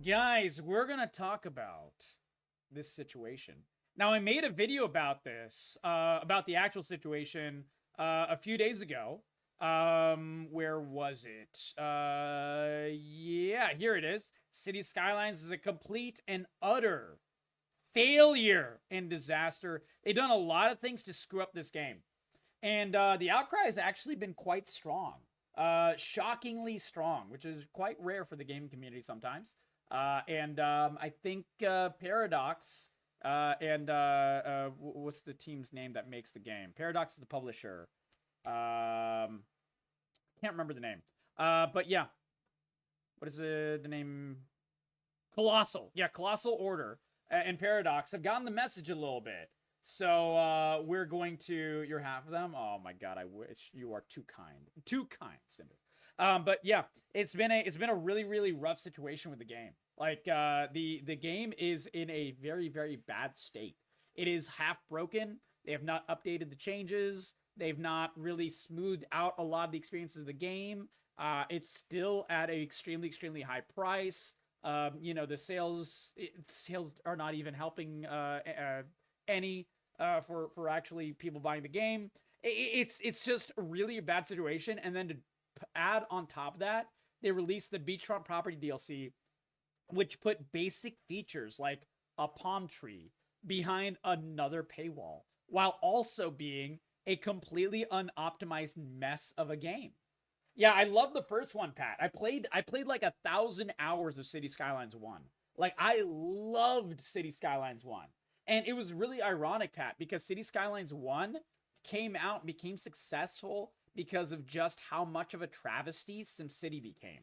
Guys, we're going to talk about this situation. Now, I made a video about this, about the actual situation, a few days ago. Where was it? Yeah, here it is. City Skylines is a complete and utter failure and disaster. They've done a lot of things to screw up this game. And the outcry has actually been quite strong. Shockingly strong, which is quite rare for the gaming community sometimes. I think Paradox what's the team's name that makes the game? Paradox is the publisher. Can't remember the name. But yeah, what is the name? Colossal. Yeah, Colossal Order and Paradox have gotten the message a little bit. So we're going to. You're half of them. Oh my god, I wish you are too kind. Too kind, Cinder. But yeah, it's been a really rough situation with the game. Like the game is in a very bad state. It is half broken. They have not updated the changes. They've not really smoothed out a lot of the experiences of the game. It's still at an extremely high price. The sales are not even helping any for actually people buying the game. It's just really a bad situation. And then to add on top of that, they released the beachfront property DLC, which put basic features like a palm tree behind another paywall, while also being a completely unoptimized mess of a game. Yeah, I love the first one, Pat. I played like 1,000 hours of City Skylines 1. Like I loved City Skylines 1. And it was really ironic, Pat, because City Skylines 1 came out and became successful because of just how much of a travesty SimCity became.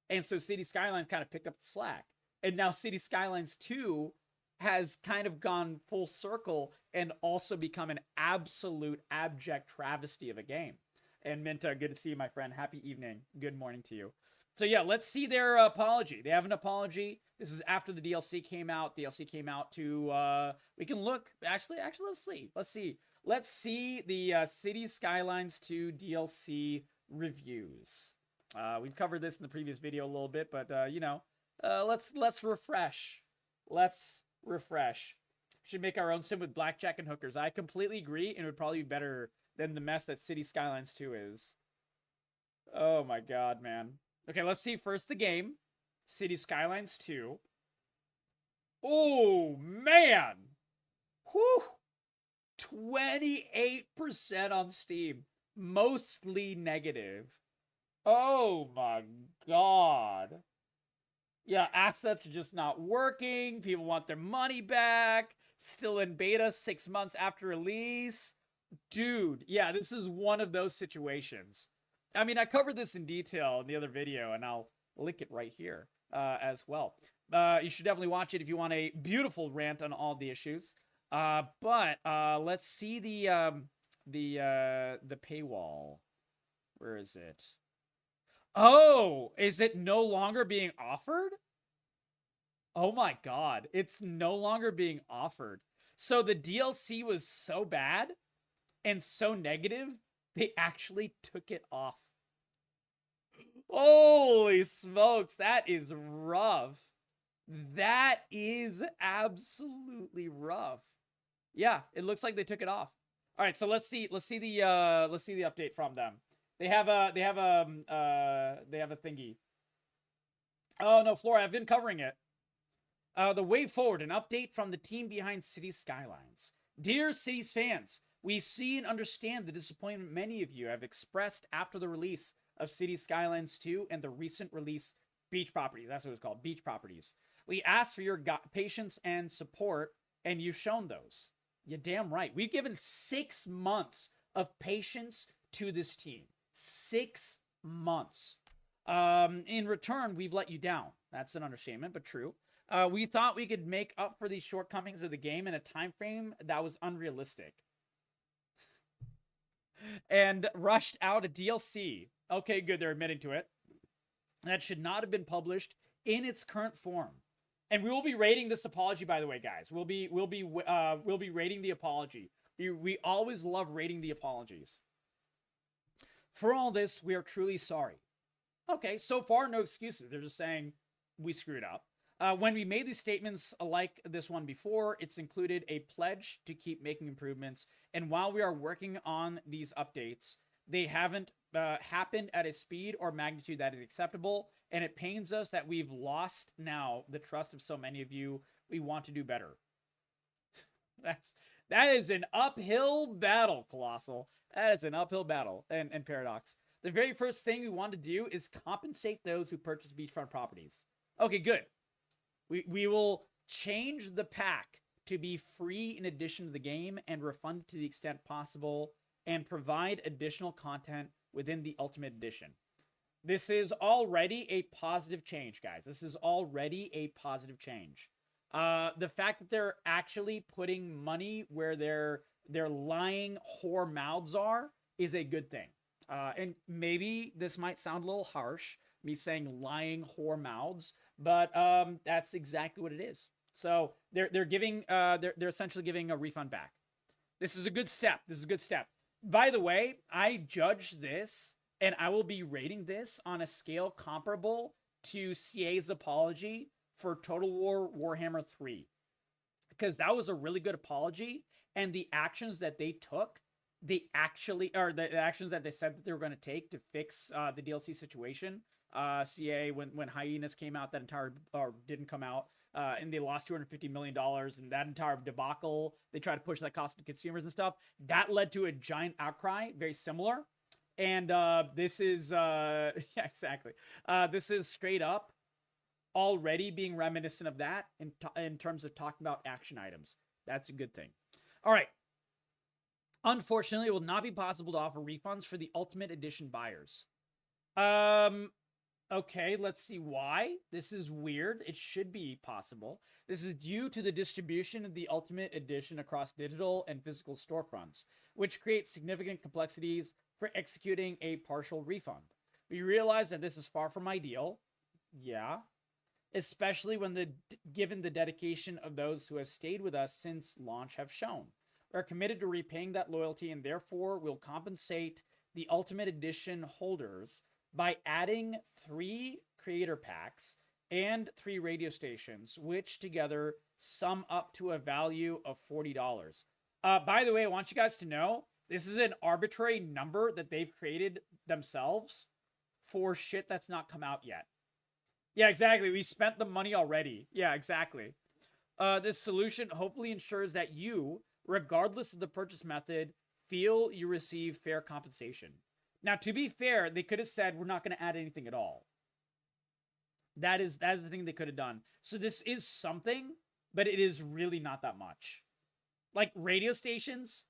And so City Skylines kind of picked up the slack. And now City Skylines 2 has kind of gone full circle and also become an absolute abject travesty of a game. And Minta, good to see you, my friend. Happy evening. Good morning to you. So yeah, let's see their apology. They have an apology. This is after the DLC came out. DLC came out to we can look actually let's see the City Skylines 2 DLC reviews. We've covered this in the previous video a little bit, but let's refresh. Let's refresh. Should make our own sim with blackjack and hookers. I completely agree, and it would probably be better than the mess that City Skylines 2 is. Oh my god, man. Okay, let's see first the game. City Skylines 2. Oh, man! Whew! 28% on Steam. Mostly negative. Oh my god. Yeah, assets are just not working. People want their money back. Still in beta 6 months after release. Dude, yeah, this is one of those situations. I mean, I covered this in detail in the other video, and I'll link it right here as well. You should definitely watch it if you want a beautiful rant on all the issues. But let's see the paywall. Where is it? Oh, is it no longer being offered? Oh my god, it's no longer being offered. So the DLC was so bad and so negative, they actually took it off. Holy smokes, that is rough. That is absolutely rough. Yeah, it looks like they took it off. All right, so let's see the update from them. They have a thingy. Oh no, Flora, I've been covering it. The way forward, an update from the team behind City Skylines. Dear Cities fans, we see and understand the disappointment many of you have expressed after the release of City Skylines 2 and the recent release Beach Properties. That's what it's called, Beach Properties. We ask for your patience and support, and you've shown those. You're damn right. We've given 6 months of patience to this team. 6 months. In return, we've let you down. That's an understatement, but true. We thought we could make up for these shortcomings of the game in a time frame that was unrealistic. And rushed out a DLC. Okay, good, they're admitting to it. That should not have been published in its current form. And we will be rating this apology, by the way, guys. We'll be rating the apology. We always love rating the apologies. For all this, we are truly sorry. Okay, so far, no excuses. They're just saying we screwed up. When we made these statements like this one before, it's included a pledge to keep making improvements. And while we are working on these updates, they haven't happened at a speed or magnitude that is acceptable. And it pains us that we've lost now the trust of so many of you. We want to do better. That is an uphill battle, Colossal. That is an uphill battle. And Paradox. The very first thing we want to do is compensate those who purchase beachfront properties. Okay, good. We will change the pack to be free in addition to the game and refund to the extent possible and provide additional content within the Ultimate Edition. This is already a positive change, guys. This is already a positive change. The fact that they're actually putting money where their lying whore mouths are is a good thing. And maybe this might sound a little harsh, me saying lying whore mouths, but that's exactly what it is. So they're giving they're essentially giving a refund back. This is a good step. This is a good step. By the way, I judge this and I will be rating this on a scale comparable to CA's apology for Total War Warhammer 3. Because that was a really good apology, and the actions that they took, the actions that they said that they were going to take to fix the DLC situation. CA, when Hyenas came out, that entire didn't come out, and they lost $250 million, and that entire debacle, they tried to push that cost to consumers and stuff. That led to a giant outcry, very similar. And this is yeah, exactly. This is straight up already being reminiscent of that in terms of talking about action items. That's a good thing. All right. Unfortunately, it will not be possible to offer refunds for the Ultimate Edition buyers. Okay, let's see why. This is weird. It should be possible. This is due to the distribution of the Ultimate Edition across digital and physical storefronts, which creates significant complexities for executing a partial refund. We realize that this is far from ideal. Yeah. Especially when given the dedication of those who have stayed with us since launch have shown. We're committed to repaying that loyalty, and therefore will compensate the Ultimate Edition holders by adding 3 creator packs and 3 radio stations, which together sum up to a value of $40. By the way, I want you guys to know, this is an arbitrary number that they've created themselves for shit that's not come out yet. Yeah, exactly. We spent the money already. Yeah, exactly. This solution hopefully ensures that you, regardless of the purchase method, feel you receive fair compensation. Now, to be fair, they could have said, we're not going to add anything at all. That is the thing they could have done. So this is something, but it is really not that much. Like, radio stations?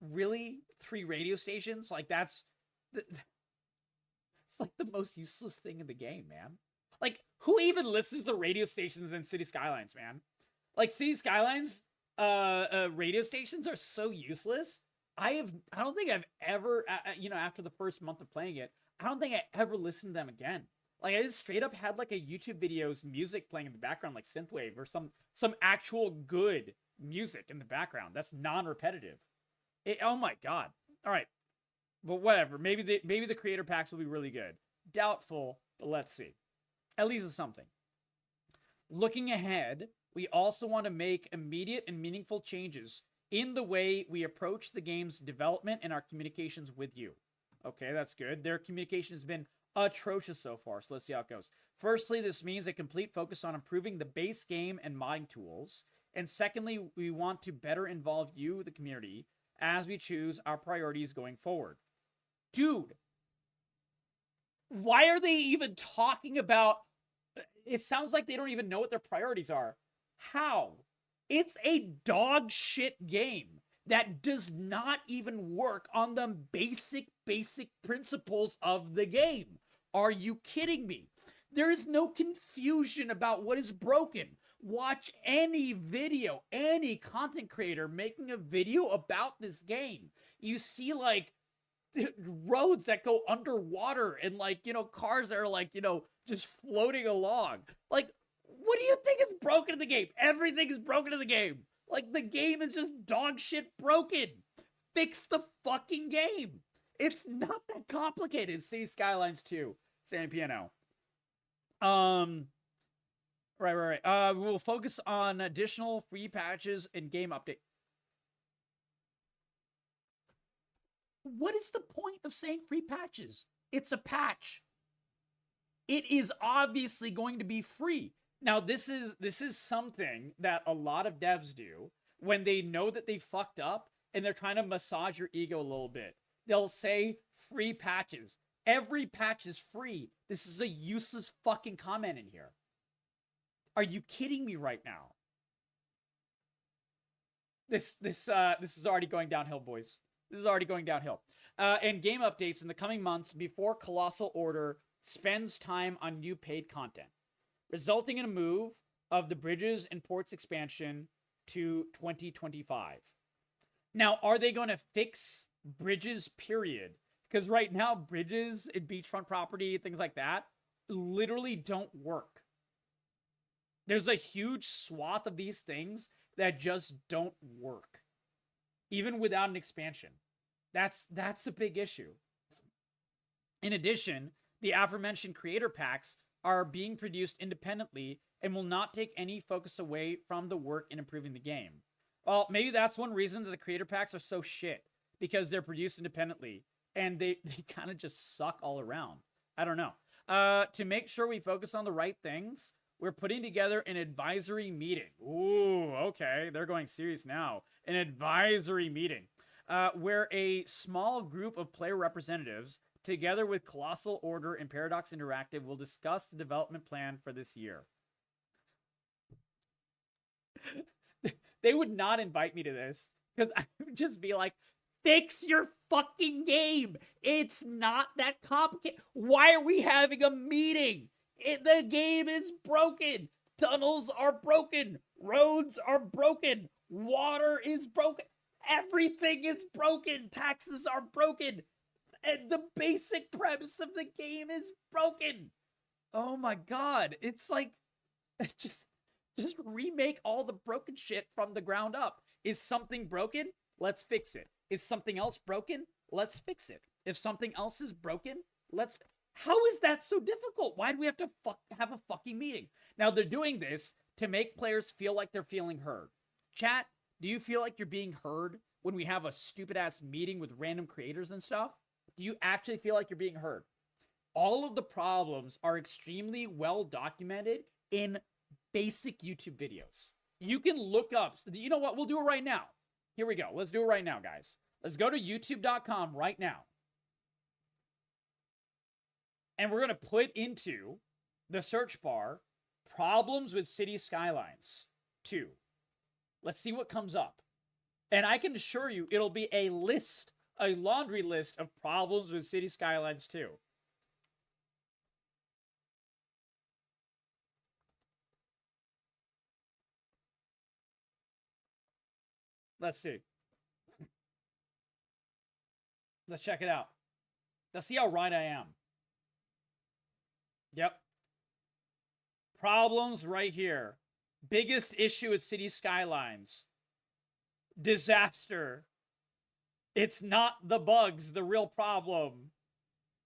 Really? 3 radio stations? Like, it's like the most useless thing in the game, man. Like, who even listens to radio stations in City Skylines, man? Like, City Skylines radio stations are so useless. I don't think I've ever, after the first month of playing it, I don't think I ever listened to them again. Like, I just straight up had like a YouTube video's music playing in the background, like synthwave or some actual good music in the background that's non-repetitive. Oh my god! All right, but whatever. Maybe the creator packs will be really good. Doubtful, but let's see. At least it's something. Looking ahead, we also want to make immediate and meaningful changes in the way we approach the game's development and our communications with you. Okay, that's good. Their communication has been atrocious so far, so let's see how it goes. Firstly, this means a complete focus on improving the base game and modding tools. And secondly, we want to better involve you, the community, as we choose our priorities going forward. Dude, why are they even talking about... It sounds like they don't even know what their priorities are. How? It's a dog shit game that does not even work on the basic principles of the game. Are you kidding me? There is no confusion about what is broken. Watch any video, any content creator making a video about this game. You see, like, roads that go underwater and, like, cars that are, like, just floating along. Like, what do you think is broken in the game? Everything is broken in the game. Like, the game is just dog shit broken. Fix the fucking game. It's not that complicated. See Skylines 2. San Piano. Right. We'll focus on additional free patches and game update. What is the point of saying free patches? It's a patch. It is obviously going to be free. Now, this is something that a lot of devs do when they know that they fucked up and they're trying to massage your ego a little bit. They'll say free patches. Every patch is free. This is a useless fucking comment in here. Are you kidding me right now? This is already going downhill, boys. This is already going downhill. And game updates in the coming months before Colossal Order spends time on new paid content, resulting in a move of the Bridges and Ports expansion to 2025. Now, are they going to fix Bridges, period? Because right now, Bridges and beachfront property, things like that, literally don't work. There's a huge swath of these things that just don't work, even without an expansion. That's a big issue. In addition, the aforementioned creator packs are being produced independently and will not take any focus away from the work in improving the game. Well, maybe that's one reason that the creator packs are so shit, because they're produced independently and they kind of just suck all around. I don't know. To make sure we focus on the right things, we're putting together an advisory meeting. Ooh, okay. They're going serious now. An advisory meeting where a small group of player representatives, together with Colossal Order and Paradox Interactive, will discuss the development plan for this year. They would not invite me to this because I would just be like, fix your fucking game. It's not that complicated. Why are we having a meeting? The game is broken. Tunnels are broken. Roads are broken. Water is broken. Everything is broken. Taxes are broken. And the basic premise of the game is broken. Oh my god. It's like, just remake all the broken shit from the ground up. Is something broken? Let's fix it. Is something else broken? Let's fix it. If something else is broken, let's... How is that so difficult? Why do we have to have a fucking meeting? Now, they're doing this to make players feel like they're feeling heard. Chat, do you feel like you're being heard when we have a stupid-ass meeting with random creators and stuff? Do you actually feel like you're being heard? All of the problems are extremely well documented in basic YouTube videos. You can look up... You know what? We'll do it right now. Here we go. Let's do it right now, guys. Let's go to youtube.com right now. And we're going to put into the search bar, problems with City Skylines 2. Let's see what comes up. And I can assure you it'll be a list, a laundry list of problems with City Skylines 2. Let's see. Let's check it out. Let's see how right I am. Yep. Problems right here. Biggest issue with City Skylines. Disaster. It's not the bugs, the real problem.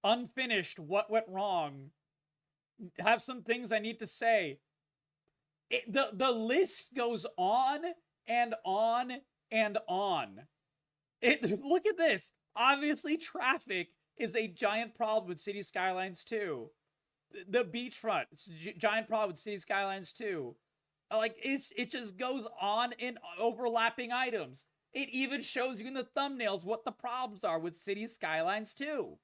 Unfinished, what went wrong? Have some things I need to say. The list goes on and on and on. Look at this. Obviously, traffic is a giant problem with City Skylines 2. The beachfront, it's a giant problem with City Skylines 2. Like, it just goes on in overlapping items. It even shows you in the thumbnails what the problems are with City Skylines 2.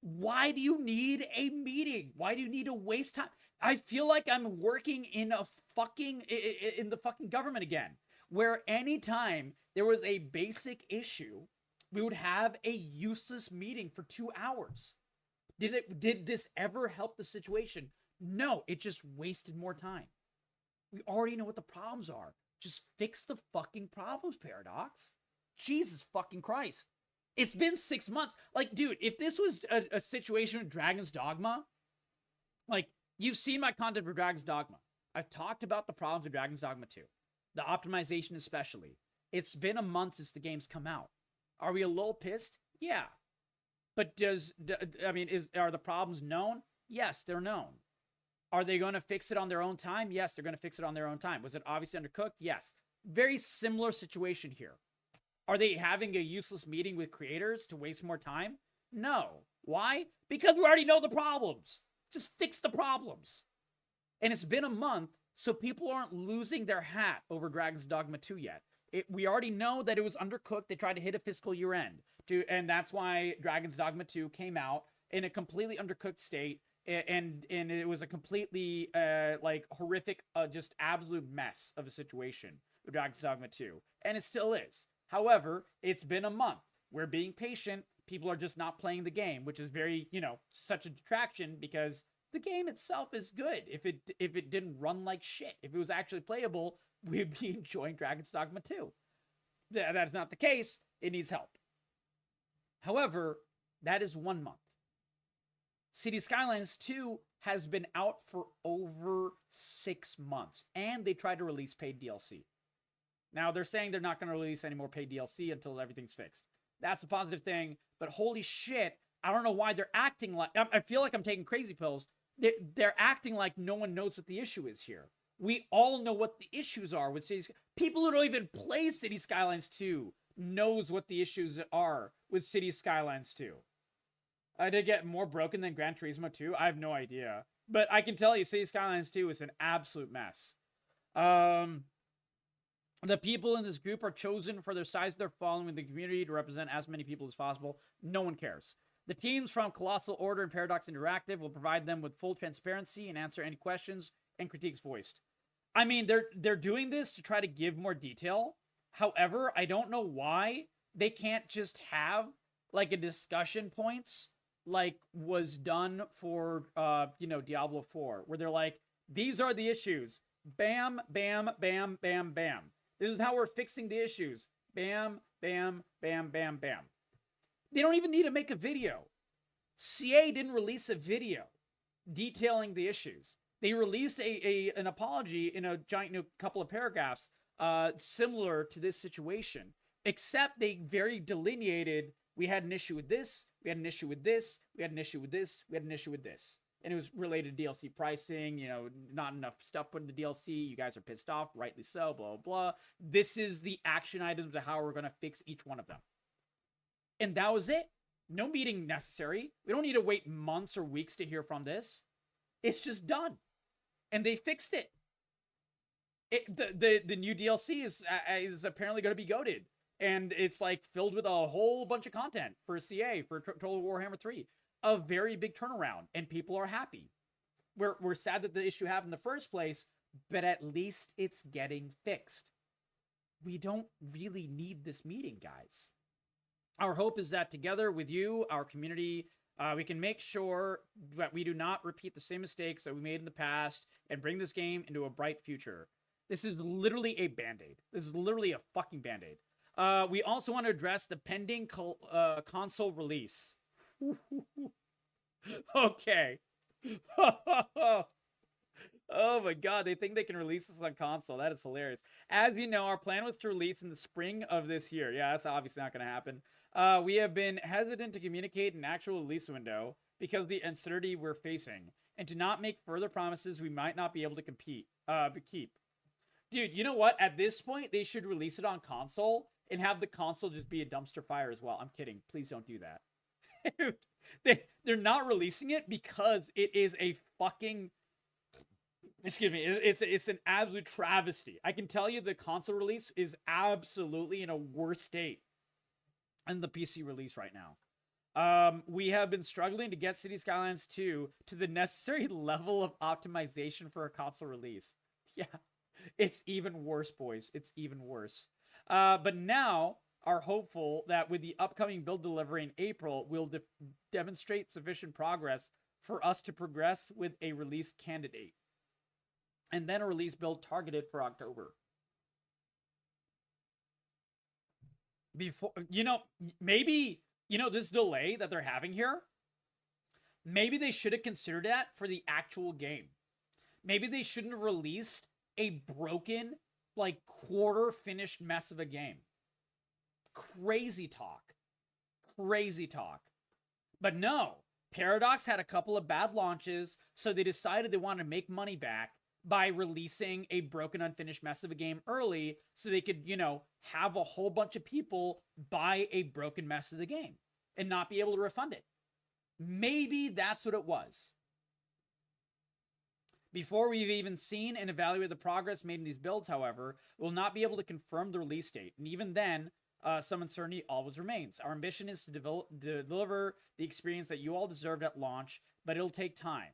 Why do you need a meeting? Why do you need to waste time? I feel like I'm working in the fucking government again, where anytime there was a basic issue, we would have a useless meeting for 2 hours. Did this ever help the situation? No, it just wasted more time. We already know what the problems are. Just fix the fucking problems, Paradox. Jesus fucking Christ. It's been 6 months. Like, dude, if this was a situation with Dragon's Dogma, like, you've seen my content for Dragon's Dogma. I've talked about the problems with Dragon's Dogma 2. The optimization especially. It's been a month since the game's come out. Are we a little pissed? Yeah. But are the problems known? Yes, they're known. Are they going to fix it on their own time? Yes, they're going to fix it on their own time. Was it obviously undercooked? Yes. Very similar situation here. Are they having a useless meeting with creators to waste more time? No. Why? Because we already know the problems. Just fix the problems. And it's been a month, so people aren't losing their hat over Dragon's Dogma 2 yet. We already know that it was undercooked. They tried to hit a fiscal year end. And that's why Dragon's Dogma 2 came out in a completely undercooked state. And it was a completely, horrific, just absolute mess of a situation with Dragon's Dogma 2. And it still is. However, it's been a month. We're being patient. People are just not playing the game, which is very, such a detraction because the game itself is good. If it didn't run like shit, if it was actually playable, we'd be enjoying Dragon's Dogma 2. That's not the case. It needs help. However, that is 1 month. City Skylines 2 has been out for over 6 months, and they tried to release paid DLC. Now, they're saying they're not going to release any more paid DLC until everything's fixed. That's a positive thing, but holy shit, I don't know why they're acting like... I feel like I'm taking crazy pills. They're acting like no one knows what the issue is here. We all know what the issues are with City Skylines. People who don't even play City Skylines 2 knows what the issues are with City Skylines 2. Did it get more broken than Gran Turismo 2? I have no idea. But I can tell you, City Skylines 2 is an absolute mess. The people in this group are chosen for their size of their following in the community to represent as many people as possible. No one cares. The teams from Colossal Order and Paradox Interactive will provide them with full transparency and answer any questions and critiques voiced. I mean, they're doing this to try to give more detail. However, I don't know why they can't just have like a discussion points like was done for Diablo 4, where they're like, these are the issues. Bam, bam, bam, bam, bam. This is how we're fixing the issues. Bam, bam, bam, bam, bam. They don't even need to make a video. CA didn't release a video detailing the issues. They released an apology in a giant couple of paragraphs similar to this situation, except they very delineated, we had an issue with this, we had an issue with this, we had an issue with this, we had an issue with this. And it was related to DLC pricing, not enough stuff put in the DLC. You guys are pissed off, rightly so, blah, blah, blah. This is the action items of how we're going to fix each one of them. And that was it. No meeting necessary. We don't need to wait months or weeks to hear from this. It's just done. And they fixed it. The new DLC is apparently going to be goated. And it's like filled with a whole bunch of content for CA, for Total Warhammer 3. A very big turnaround, and people are happy. We're sad that the issue happened in the first place, but at least it's getting fixed. We don't really need this meeting, guys. Our hope is that together with you, our community, we can make sure that we do not repeat the same mistakes that we made in the past and bring this game into a bright future. This is literally a Band-Aid. This is literally a fucking Band-Aid. We also want to address the pending console release. Okay. Oh my god, they think they can release this on console. That is hilarious. As you know, our plan was to release in the spring of this year. Yeah, that's obviously not going to happen. We have been hesitant to communicate an actual release window because of the uncertainty we're facing, and to not make further promises we might not be able to keep. Dude, you know what? At this point, they should release it on console and have the console just be a dumpster fire as well. I'm kidding. Please don't do that. They're not releasing it because it is a fucking... Excuse me. It's an absolute travesty. I can tell you the console release is absolutely in a worse state than the PC release right now. We have been struggling to get City Skylines 2 to the necessary level of optimization for a console release. Yeah, it's even worse, boys. It's even worse. But now are hopeful that with the upcoming build delivery in April, we'll demonstrate sufficient progress for us to progress with a release candidate. And then a release build targeted for October. Before, maybe, this delay that they're having here, maybe they should have considered that for the actual game. Maybe they shouldn't have released a broken, quarter-finished mess of a game. Crazy talk. Crazy talk. But no, Paradox had a couple of bad launches, so they decided they wanted to make money back by releasing a broken, unfinished mess of a game early so they could, have a whole bunch of people buy a broken mess of the game and not be able to refund it. Maybe that's what it was. Before we've even seen and evaluated the progress made in these builds, however, we'll not be able to confirm the release date. And even then, some uncertainty always remains. Our ambition is to deliver the experience that you all deserved at launch, but it'll take time.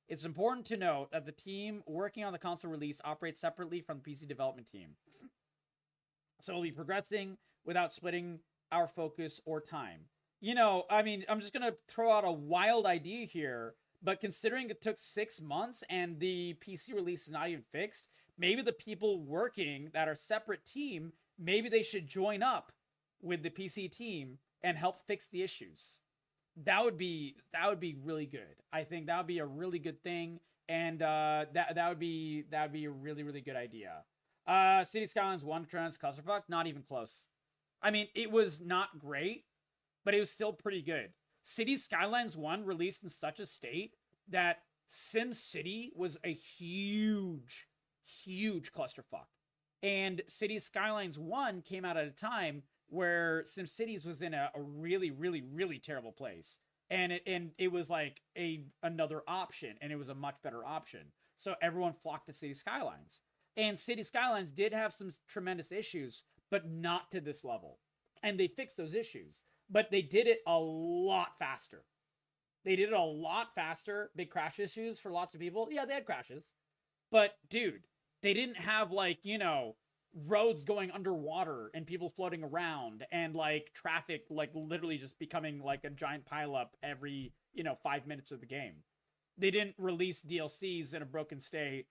It's important to note that the team working on the console release operates separately from the PC development team. So we'll be progressing without splitting our focus or time. I'm just going to throw out a wild idea here, but considering it took 6 months and the PC release is not even fixed, maybe the people working that are separate team, maybe they should join up with the PC team and help fix the issues. That would be really good. I think that would be a really good thing, and that would be a really, really good idea. City Skylines 1 Trans Clusterfuck, not even close. I mean, it was not great, but it was still pretty good. City Skylines 1 released in such a state that SimCity was a huge, huge clusterfuck. And City Skylines 1 came out at a time where SimCities was in a really, really, really terrible place. And it was like another option, and it was a much better option. So everyone flocked to City Skylines. And City Skylines did have some tremendous issues, but not to this level. And they fixed those issues. But they did it a lot faster. Big crash issues for lots of people. Yeah, they had crashes. But, dude, they didn't have, roads going underwater and people floating around and, traffic, literally just becoming, a giant pileup every, 5 minutes of the game. They didn't release DLCs in a broken state.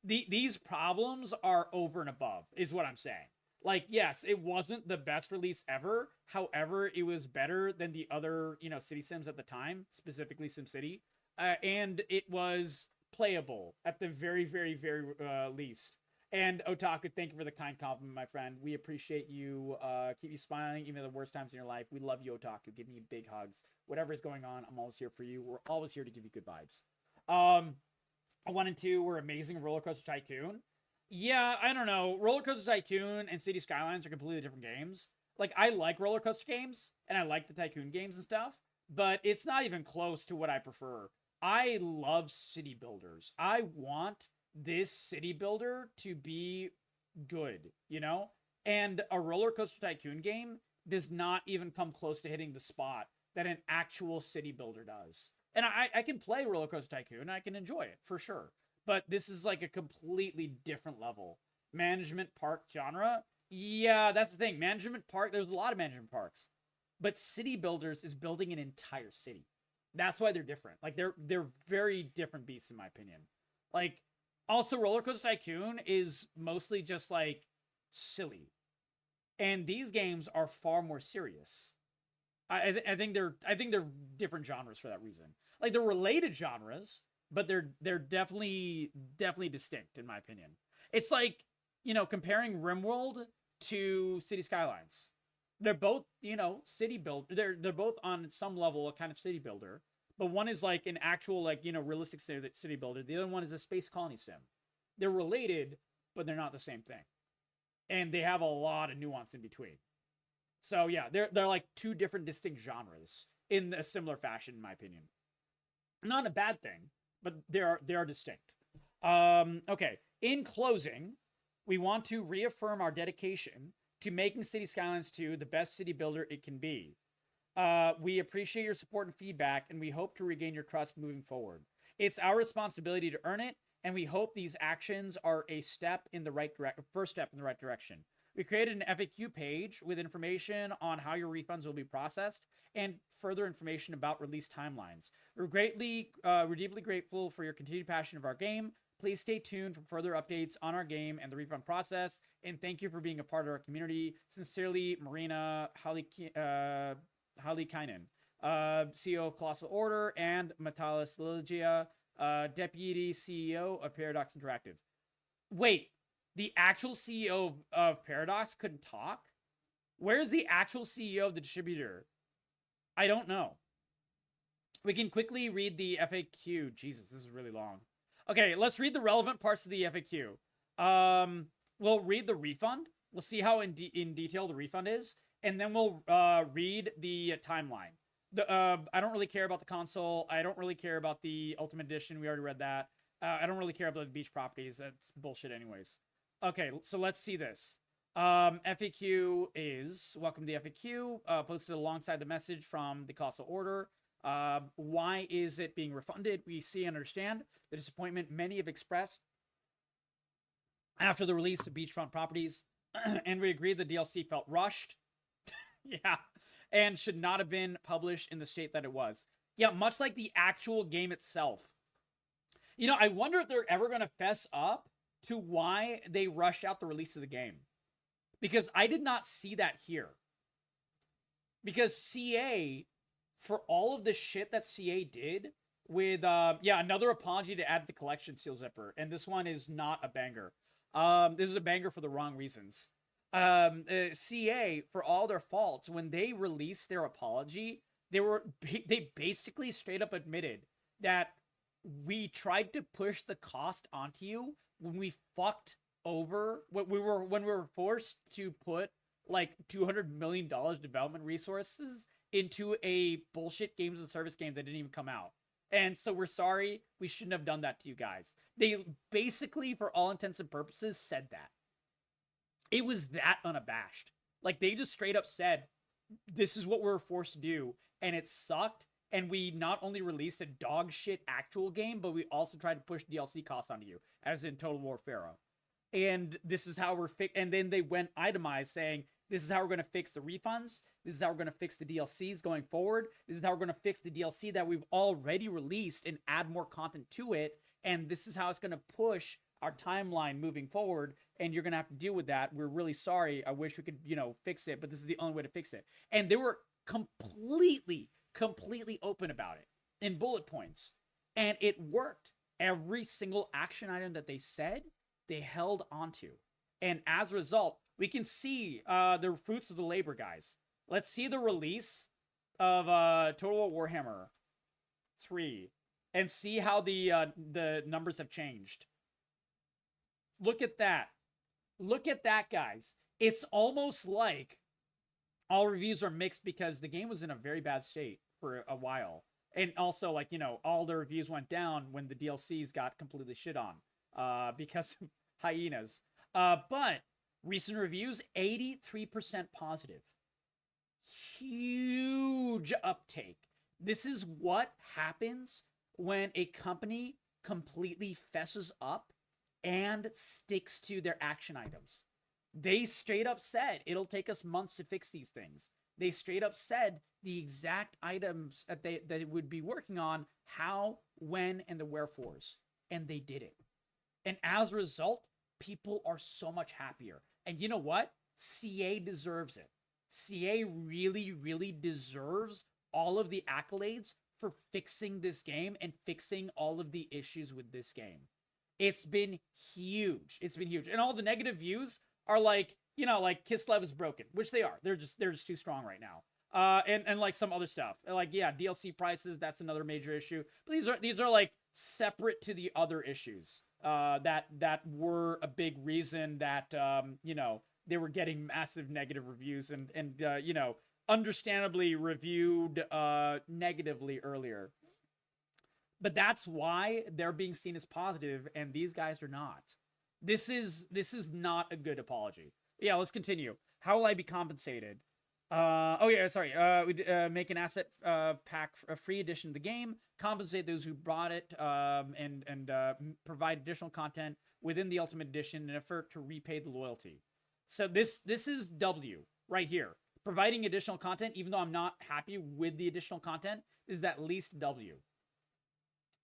These problems are over and above, is what I'm saying. Yes, it wasn't the best release ever. However, it was better than the other, City Sims at the time, specifically SimCity. And it was playable at the very, very, very least. And Otaku, thank you for the kind compliment, my friend. We appreciate you. Keep you smiling even at the worst times in your life. We love you, Otaku. Give me big hugs. Whatever is going on, I'm always here for you. We're always here to give you good vibes. 1 and 2 were amazing. Roller Coaster Tycoon. Yeah, I don't know. Roller Coaster Tycoon and City Skylines are completely different games. I like roller coaster games, and I like the Tycoon games and stuff, but it's not even close to what I prefer. I love city builders. I want this city builder to be good, And a roller coaster Tycoon game does not even come close to hitting the spot that an actual city builder does. And I can play Roller Coaster Tycoon, and I can enjoy it, for sure. But this is a completely different level. Management park genre? Yeah, that's the thing. Management park, there's a lot of management parks. But City Builders is building an entire city. That's why they're different. They're very different beasts, in my opinion. Also, Roller Coaster Tycoon is mostly just, silly. And these games are far more serious. I think they're different genres for that reason. They're related genres, but they're definitely distinct, in my opinion. It's comparing RimWorld to City Skylines. They're both, city build. They're both on some level a kind of city builder, but one is an actual realistic city builder. The other one is a space colony sim. They're related, but they're not the same thing, and they have a lot of nuance in between. So yeah, they're two different distinct genres in a similar fashion, in my opinion. Not a bad thing, but they are distinct. Okay. In closing, we want to reaffirm our dedication to making City Skylines 2 the best city builder it can be. We appreciate your support and feedback, and we hope to regain your trust moving forward. It's our responsibility to earn it, and we hope these actions are a step in the right first step in the right direction. We created an FAQ page with information on how your refunds will be processed and further information about release timelines. We're deeply grateful for your continued passion of our game. Please stay tuned for further updates on our game and the refund process. And thank you for being a part of our community. Sincerely, Marina Halikainen, CEO of Colossal Order, and Metalis Ligia, Deputy CEO of Paradox Interactive. Wait, the actual CEO of Paradox couldn't talk? Where's the actual CEO of the distributor? I don't know. We can quickly read the FAQ. Jesus, this is really long. Okay, let's read the relevant parts of the FAQ. We'll read the refund. We'll see how in detail the refund is, and then we'll read the timeline. I don't really care about the console. I don't really care about the Ultimate Edition. We already read that. I don't really care about the beach properties. That's bullshit anyways. Okay, so let's see this. FAQ is, welcome to the FAQ, posted alongside the message from the console order. Why is it being refunded? We see and understand the disappointment many have expressed after the release of beachfront properties, and we agree the DLC felt rushed. Yeah, and should not have been published in the state that it was. Yeah, much like the actual game itself. You know, I wonder if they're ever going to fess up to why they rushed out the release of the game. Because I did not see that here. Because CA, for all of the shit that CA did with, another apology to add the collection seal zipper. And this one is not a banger. This is a banger for the wrong reasons. CA, for all their faults, when they released their apology, they basically straight up admitted that we tried to push the cost onto you when we fucked over when we were forced to put like $200 million development resources into a bullshit games and service game that didn't even come out. And so we're sorry, we shouldn't have done that to you guys. They basically, for all intents and purposes, said that. It was that unabashed. Like, they just straight up said, this is what we were forced to do, and it sucked, and we not only released a dog shit actual game, but we also tried to push DLC costs onto you, as in Total War Pharaoh. And this is how we're and then they went itemized saying, this is how we're going to fix the refunds. This is how we're going to fix the DLCs going forward. This is how we're going to fix the DLC that we've already released and add more content to it. And this is how it's going to push our timeline moving forward. And you're going to have to deal with that. We're really sorry. I wish we could, fix it, but this is the only way to fix it. And they were completely open about it in bullet points. And it worked. Every single action item that they said, they held onto. And as a result, we can see the fruits of the labor, guys. Let's see the release of Total War Warhammer 3 and see how the numbers have changed. Look at that. Look at that, guys. It's almost like all reviews are mixed because the game was in a very bad state for a while. And also, all the reviews went down when the DLCs got completely shit on because of hyenas. But recent reviews, 83% positive. Huge uptake. This is what happens when a company completely fesses up and sticks to their action items. They straight up said, it'll take us months to fix these things. They straight up said the exact items that they would be working on, how, when, and the wherefores. And they did it. And as a result, people are so much happier. And you know what? CA deserves it. CA really, really deserves all of the accolades for fixing this game and fixing all of the issues with this game. It's been huge. It's been huge. And all the negative views are like, Kislev is broken, which they are. They're just too strong right now. And like some other stuff. Like, yeah, DLC prices, that's another major issue. But these are like separate to the other issues that were a big reason that they were getting massive negative reviews and understandably reviewed negatively earlier. But that's why they're being seen as positive, and these guys are not. This is not a good apology. Yeah, let's continue. How will I be compensated? We make an asset pack, a free edition of the game, compensate those who bought it, and provide additional content within the Ultimate Edition in an effort to repay the loyalty. So this is W right here. Providing additional content, even though I'm not happy with the additional content, is at least W.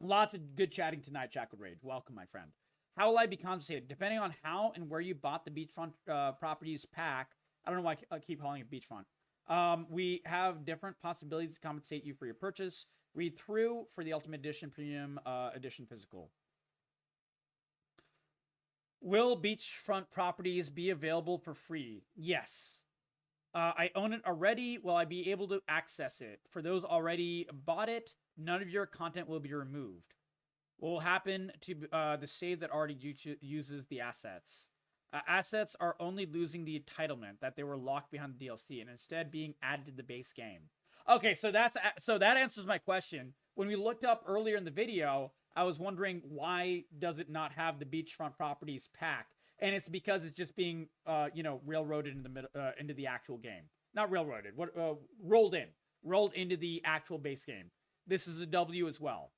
Lots of good chatting tonight, Chat with Rage. Welcome, my friend. How will I be compensated? Depending on how and where you bought the Beachfront properties pack. I don't know why I keep calling it Beachfront. We have different possibilities to compensate you for your purchase. Read through for the Ultimate Edition, Premium Edition Physical. Will Beachfront properties be available for free? Yes. I own it already. Will I be able to access it? For those already bought it, none of your content will be removed. What will happen to the save that already uses the assets? Assets are only losing the entitlement that they were locked behind the DLC and instead being added to the base game. Okay, so that answers my question. When we looked up earlier in the video, I was wondering why does it not have the beachfront properties pack, and it's because it's just being railroaded into the actual game. Not railroaded, rolled into the actual base game. This is a W as well.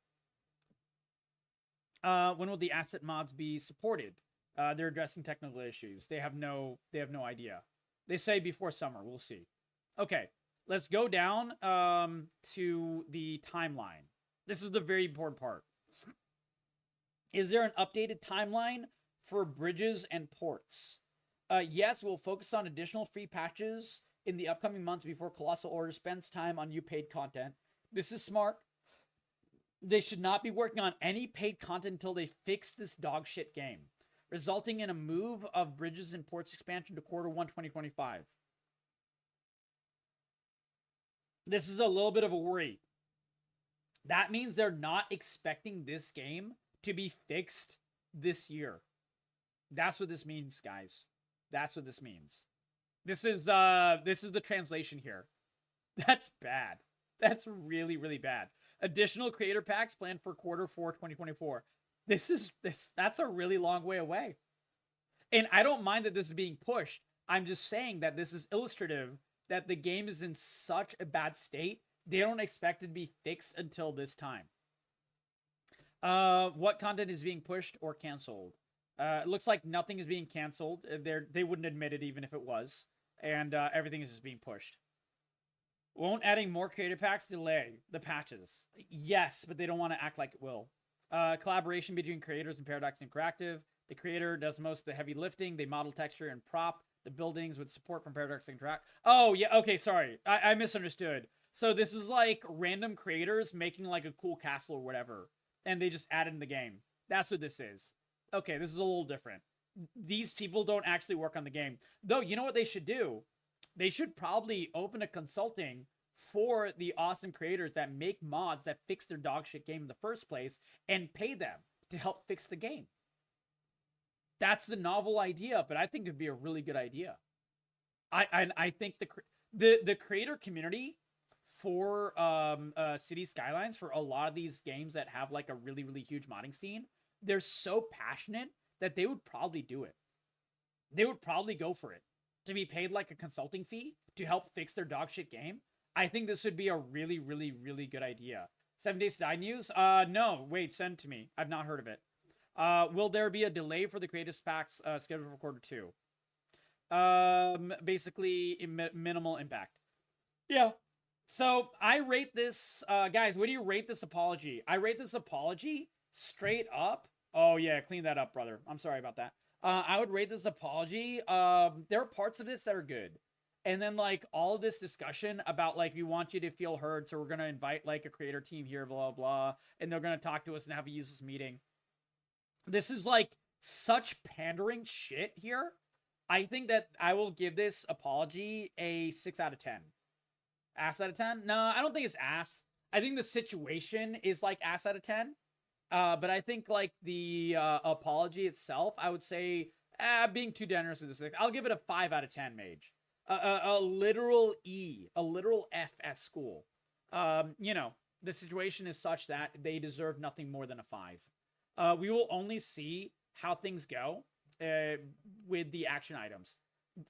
When will the asset mods be supported? They're addressing technical issues. They have no idea. They say before summer. We'll see. Okay, let's go down to the timeline. This is the very important part. Is there an updated timeline for bridges and ports? Yes, we'll focus on additional free patches in the upcoming months before Colossal Order spends time on new paid content. This is smart. They should not be working on any paid content until they fix this dog shit game, resulting in a move of bridges and ports expansion to Q1 2025. This is a little bit of a worry. That means they're not expecting this game to be fixed this year. That's what this means, guys. That's what this means. This is the translation here. That's bad. That's really, really bad. Additional creator packs planned for Q4 2024. That's a really long way away. And I don't mind that this is being pushed. I'm just saying that this is illustrative that the game is in such a bad state. They don't expect it to be fixed until this time. What content is being pushed or canceled? It looks like nothing is being canceled. They wouldn't admit it even if it was. And everything is just being pushed. Won't adding more creator packs delay the patches? Yes, but they don't want to act like it will. Collaboration between creators and Paradox Interactive. The creator does most of the heavy lifting. They model texture and prop the buildings with support from Paradox Interactive. Oh, yeah, okay, sorry. I misunderstood. So this is like random creators making like a cool castle or whatever, and they just add it in the game. That's what this is. Okay, this is a little different. These people don't actually work on the game. Though, you know what they should do? They should probably open a consulting for the awesome creators that make mods that fix their dogshit game in the first place and pay them to help fix the game. That's the novel idea, but I think it'd be a really good idea. I think the creator community for City Skylines, for a lot of these games that have like a really, really huge modding scene, they're so passionate that they would probably do it. They would probably go for it. To be paid like a consulting fee to help fix their dogshit game. I think this would be a really, really, really good idea. 7 Days to Die news? No, wait, send to me. I've not heard of it. Will there be a delay for the creators packs scheduled for Q2? Basically, minimal impact. Yeah. So I rate this, guys, what do you rate this apology? I rate this apology straight up. Oh yeah, clean that up, brother. I'm sorry about that. I would rate this apology. There are parts of this that are good. And then, like, all of this discussion about, like, we want you to feel heard, so we're going to invite, like, a creator team here, blah, blah, blah. And they're going to talk to us and have a useless meeting. This is, like, such pandering shit here. I think that I will give this apology a 6 out of 10. Ass out of 10? No, I don't think it's ass. I think the situation is, like, ass out of 10. But I think, like, the apology itself, I would say, being too generous with the 6. I'll give it a 5 out of 10, Mage. A literal E, a literal F at school. You know, the situation is such that they deserve nothing more than a 5. We will only see how things go with the action items.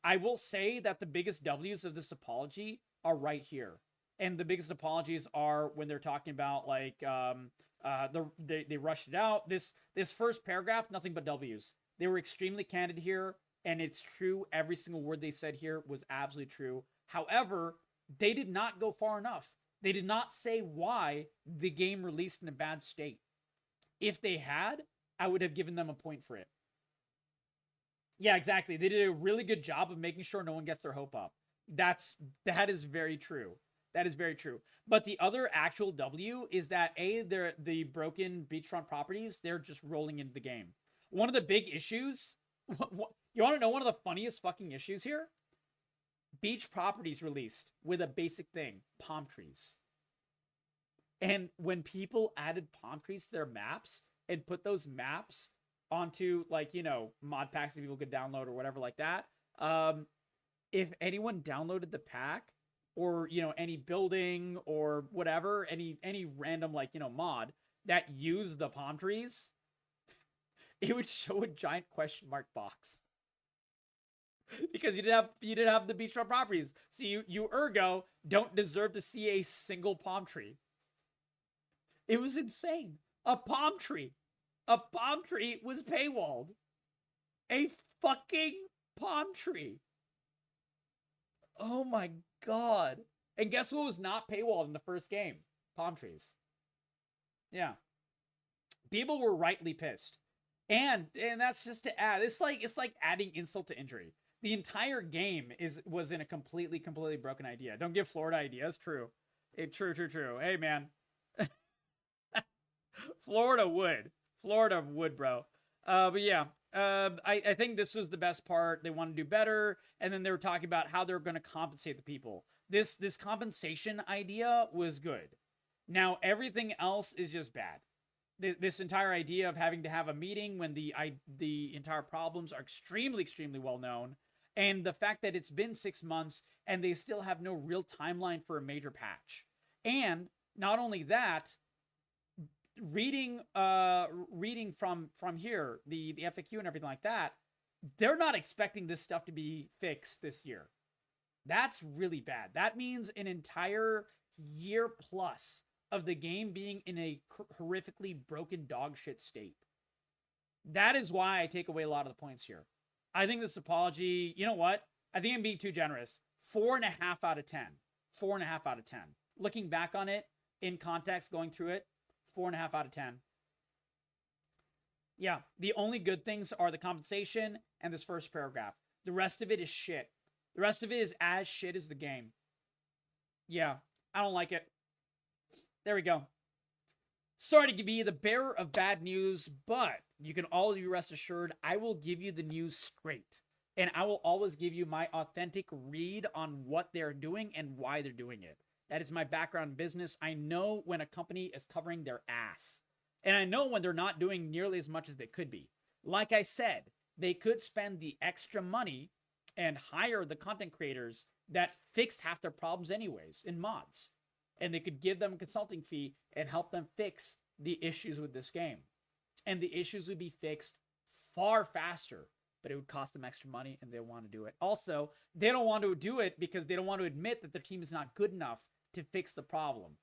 I will say that the biggest W's of this apology are right here. And the biggest apologies are when they're talking about, like, they rushed it out. This first paragraph, nothing but W's. They were extremely candid here, and it's true. Every single word they said here was absolutely true. However, they did not go far enough. They did not say why the game released in a bad state. If they had, I would have given them a point for it. Yeah, exactly. They did a really good job of making sure no one gets their hope up. That is very true. That is very true. But the other actual W is that the broken beachfront properties, they're just rolling into the game. One of the big issues, you want to know one of the funniest fucking issues here? Beach properties released with a basic thing, palm trees. And when people added palm trees to their maps and put those maps onto, like, you know, mod packs that people could download or whatever like that, if anyone downloaded the pack, or, you know, any building or whatever, any random, like, you know, mod that used the palm trees, it would show a giant question mark box. Because you didn't have the beachfront properties. So you ergo don't deserve to see a single palm tree. It was insane. A palm tree was paywalled. A fucking palm tree. Oh my god. And guess what was not paywalled in the first game? Palm trees. Yeah. People were rightly pissed. And that's just to add. It's like adding insult to injury. The entire game was in a completely broken idea. Don't give Florida ideas. True. True. Hey, man. Florida would, bro. But yeah, I think this was the best part. They want to do better, and then they were talking about how they're going to compensate the people. This compensation idea was good. Now everything else is just bad. This entire idea of having to have a meeting when the entire problems are extremely well known, and the fact that it's been 6 months and they still have no real timeline for a major patch. And not only that, reading from here, the FAQ and everything like that, they're not expecting this stuff to be fixed this year. That's really bad. That means an entire year plus of the game being in a horrifically broken dog shit state. That is why I take away a lot of the points here. I think this apology, you know what? I think I'm being too generous. 4.5 out of 10. 4.5 out of 10. Looking back on it, in context, going through it, 4.5 out of 10. Yeah, the only good things are the compensation and this first paragraph. The rest of it is shit. The rest of it is as shit as the game. Yeah, I don't like it. There we go. Sorry to be the bearer of bad news, but you can all be rest assured I will give you the news straight. And I will always give you my authentic read on what they're doing and why they're doing it. That is my background in business. I know when a company is covering their ass. And I know when they're not doing nearly as much as they could be. Like I said, they could spend the extra money and hire the content creators that fix half their problems anyways in mods. And they could give them a consulting fee and help them fix the issues with this game. And the issues would be fixed far faster, but it would cost them extra money and they don't want to do it. Also, they don't want to do it because they don't want to admit that their team is not good enough to fix the problem.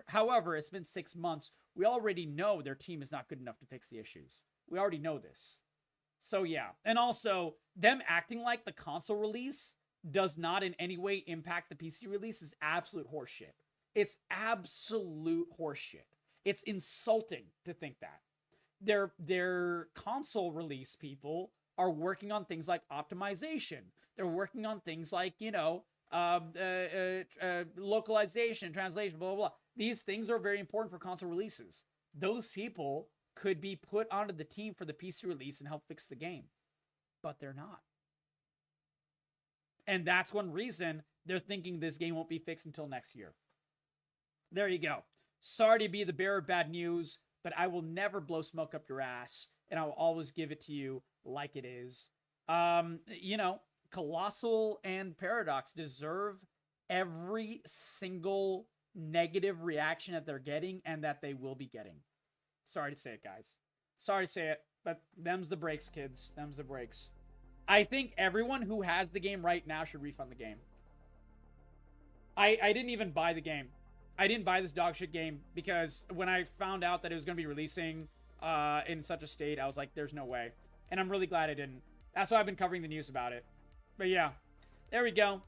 However, it's been 6 months. We already know their team is not good enough to fix the issues. We already know this. So yeah. And also, them acting like the console release does not in any way impact the PC release is absolute horseshit. It's absolute horseshit. It's insulting to think that. Their console release people are working on things like optimization. They're working on things like, you know, localization, translation, blah, blah, blah. These things are very important for console releases. Those people could be put onto the team for the PC release and help fix the game. But they're not. And that's one reason they're thinking this game won't be fixed until next year. There you go. Sorry to be the bearer of bad news, but I will never blow smoke up your ass, and I will always give it to you like it is. You know, Colossal and Paradox deserve every single negative reaction that they're getting and that they will be getting. Sorry to say it, guys. Sorry to say it, but them's the breaks, kids. Them's the breaks. I think everyone who has the game right now should refund the game. I didn't even buy the game. I didn't buy this dogshit game because when I found out that it was going to be releasing in such a state, I was like, there's no way. And I'm really glad I didn't. That's why I've been covering the news about it. But yeah, there we go.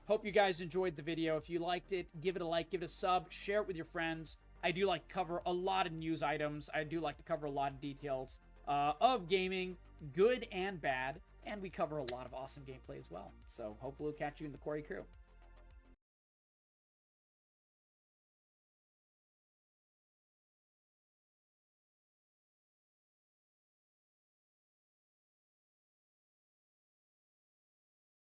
Hope you guys enjoyed the video. If you liked it, give it a like, give it a sub, share it with your friends. I do like to cover a lot of news items. I do like to cover a lot of details of gaming, good and bad. And we cover a lot of awesome gameplay as well. So hopefully we'll catch you in the Quarry crew.